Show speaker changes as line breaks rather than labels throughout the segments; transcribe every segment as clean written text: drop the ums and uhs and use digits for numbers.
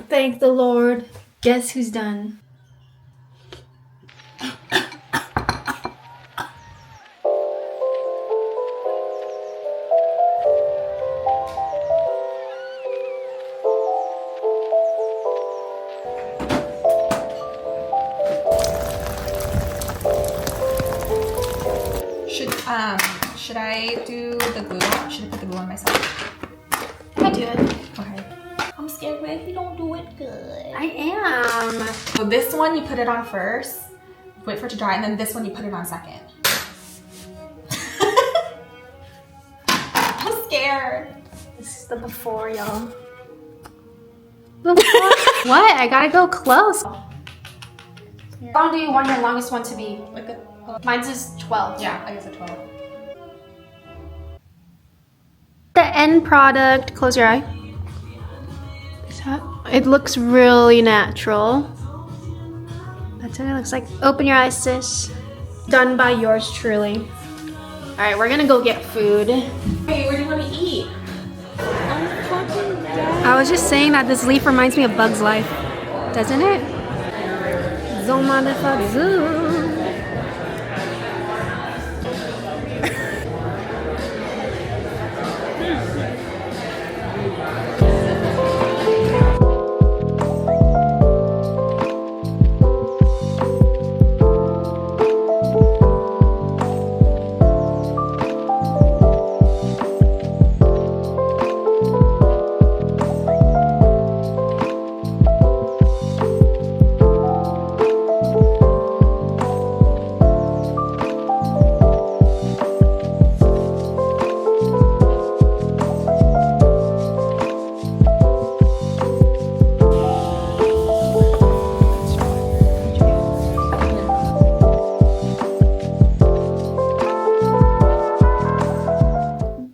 Thank the Lord. Guess who's done?
Should I do the glue on? Should I put the glue on myself?
I do it.
Okay. I'm scared what if you don't do it good.
I am.
So this one you put it on first, wait for it to dry, and then this one you put it on second. I'm scared.
This is the before, y'all. Before? What? I gotta go close. How long do you want your longest one to be?
Like a,
Mine's is 12.
yeah, I guess a 12.
The end product. Close your eye. It looks really natural. That's what it looks like. Open your eyes, sis. Done by yours truly. All right, we're gonna go get food.
Hey, where do you want to eat?
I was just saying that this leaf reminds me of Bug's Life, doesn't it? Zoma de Fazoo.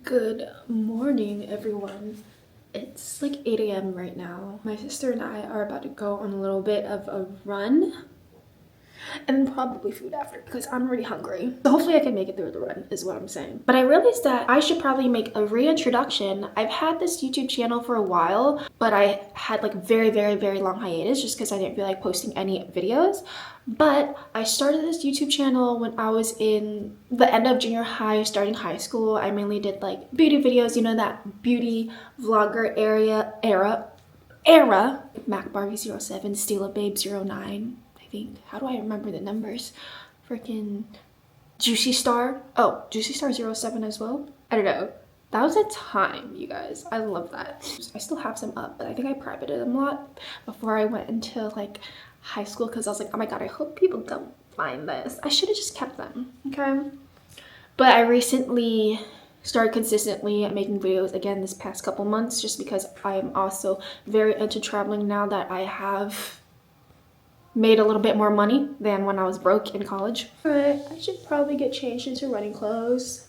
Good morning, everyone. It's like 8 a.m. right now. My sister and I are about to go on a little bit of a run and then probably food after because I'm already hungry. So hopefully I can make it through the run is what I'm saying. But I realized that I should probably make a reintroduction. I've had this YouTube channel for a while, but I had like very long hiatus just because I didn't feel like posting any videos. But I started this YouTube channel when I was in the end of junior high, starting high school. I mainly did like beauty videos, you know, that beauty vlogger era. Mac Barbie 07, Stila Babe 09. I think. How do I remember the numbers? Freaking Juicy Star. Oh, Juicy Star 07 as well. I don't know. That was a time, you guys. I love that. I still have some up, but I think I privated them a lot before I went into like high school because I was like, oh my god, I hope people don't find this. I should have just kept them, okay? But I recently started consistently making videos again this past couple months just because I am also very into traveling now that I have made a little bit more money than when I was broke in college. All right, I should probably get changed into running clothes.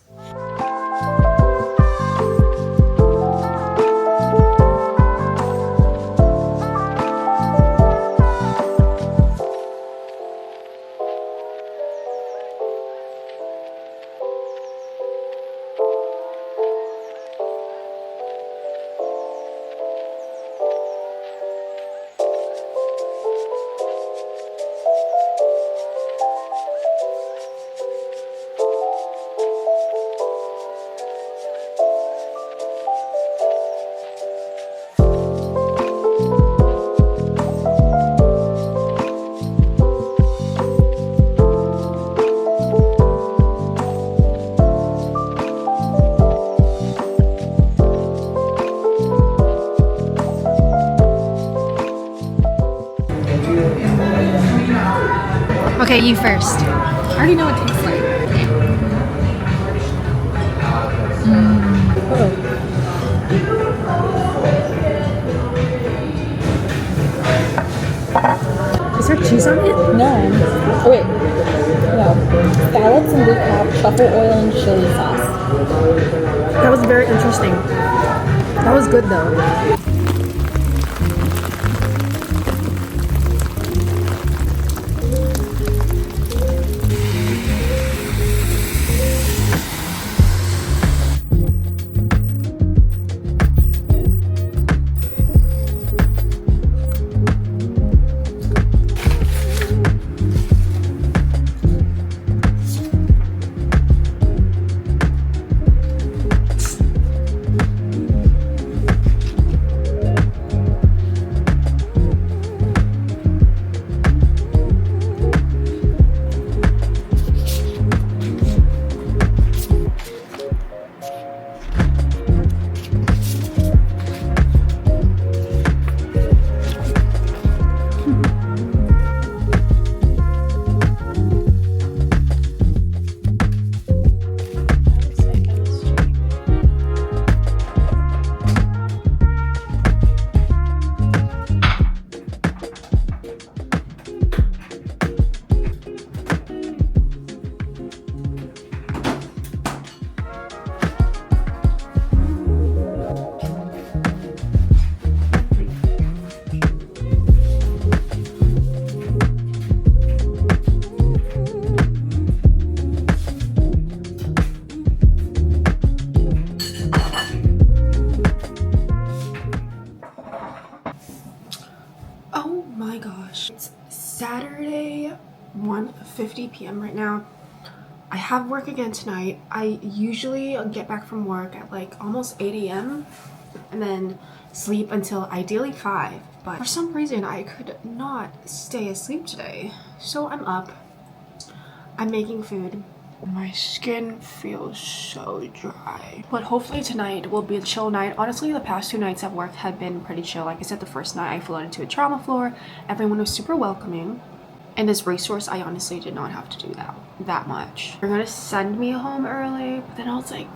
Okay, you first.
I already know what it tastes like.
Is there cheese on it?
No. Oh wait. No. Scallops and blue crab, truffle oil, and chili sauce.
That was very interesting. That was good though. gosh. It's Saturday, 1:50 p.m. right now. I have work again tonight. I usually get back from work at like almost 8 a.m. and then sleep until ideally 5. But for some reason, I could not stay asleep today. So I'm up. I'm making food. My skin feels so dry. But hopefully tonight will be a chill night. Honestly, the past 2 nights at work have been pretty chill. Like I said, the first night I floated to a trauma floor. Everyone was super welcoming. And as resource, I honestly did not have to do that much. They're gonna send me home early, but then I was like,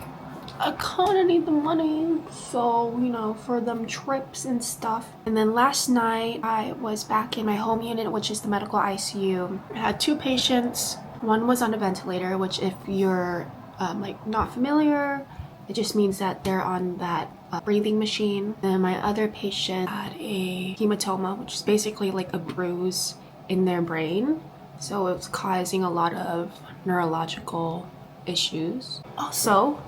I kinda need the money. So, you know, for them trips and stuff. And then last night, I was back in my home unit, which is the medical ICU. I had 2 patients. One was on a ventilator, which if you're like not familiar, it just means that they're on that breathing machine. And my other patient had a hematoma, which is basically like a bruise in their brain. So it was causing a lot of neurological issues. Also,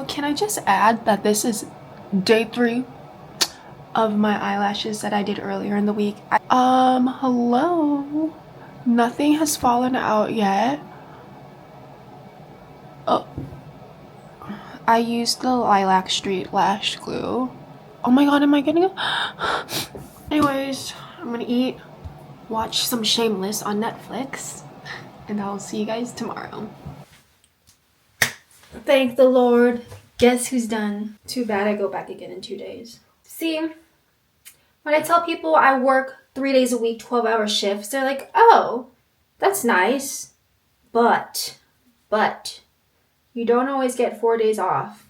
can I just add that this is day 3 of my eyelashes that I did earlier in the week. Hello? Nothing has fallen out yet. Oh, I used the Lilac Street lash glue. Oh my god, am I getting it? Anyways, I'm gonna eat, watch some Shameless on Netflix, and I'll see you guys tomorrow.
Thank the Lord. Guess who's done?
Too bad I go back again in 2 days.
See, when I tell people I work 3 days a week, 12-hour shifts, they're like, oh, that's nice. But, you don't always get 4 days off.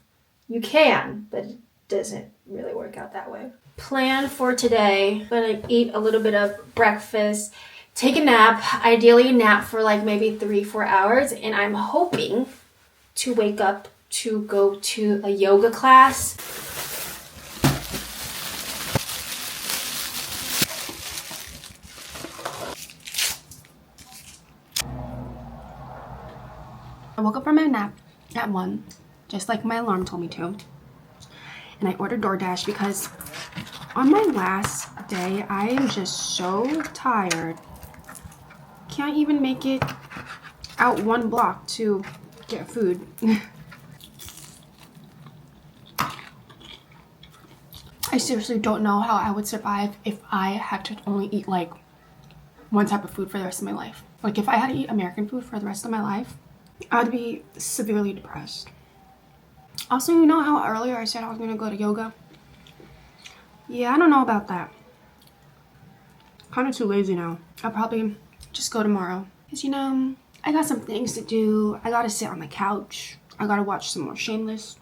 You can, but it doesn't really work out that way. Plan for today, I'm gonna eat a little bit of breakfast, take a nap, ideally a nap for like maybe 3-4 hours, and I'm hoping to wake up to go to a yoga class.
I woke up from my nap at 1, just like my alarm told me to. And I ordered DoorDash because on my last day, I am just so tired. Can't even make it out 1 block to get food. I seriously don't know how I would survive if I had to only eat like 1 type of food for the rest of my life. Like if I had to eat American food for the rest of my life, I would be severely depressed. Also, you know how earlier I said I was gonna go to yoga? Yeah, I don't know about that. Kind of too lazy now. I'll probably just go tomorrow. Because, you know, I got some things to do. I gotta sit on the couch. I gotta watch some more Shameless.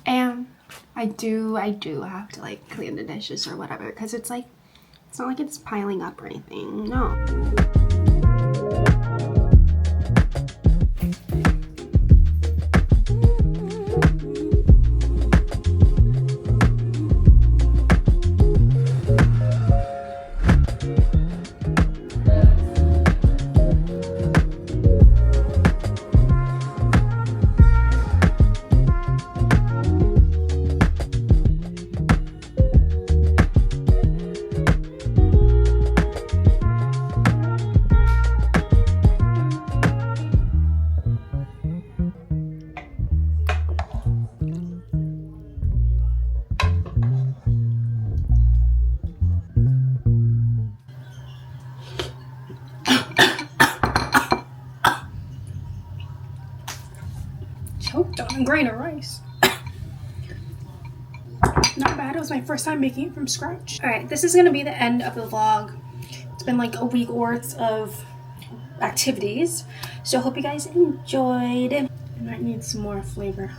And I do have to like clean the dishes or whatever. Because it's like, it's not like it's piling up or anything. No. Choked on a grain of rice. Not bad. It was my first time making it from scratch. Alright, this is gonna be the end of the vlog. It's been like a week worth of activities. So I hope you guys enjoyed. I might need some more flavor.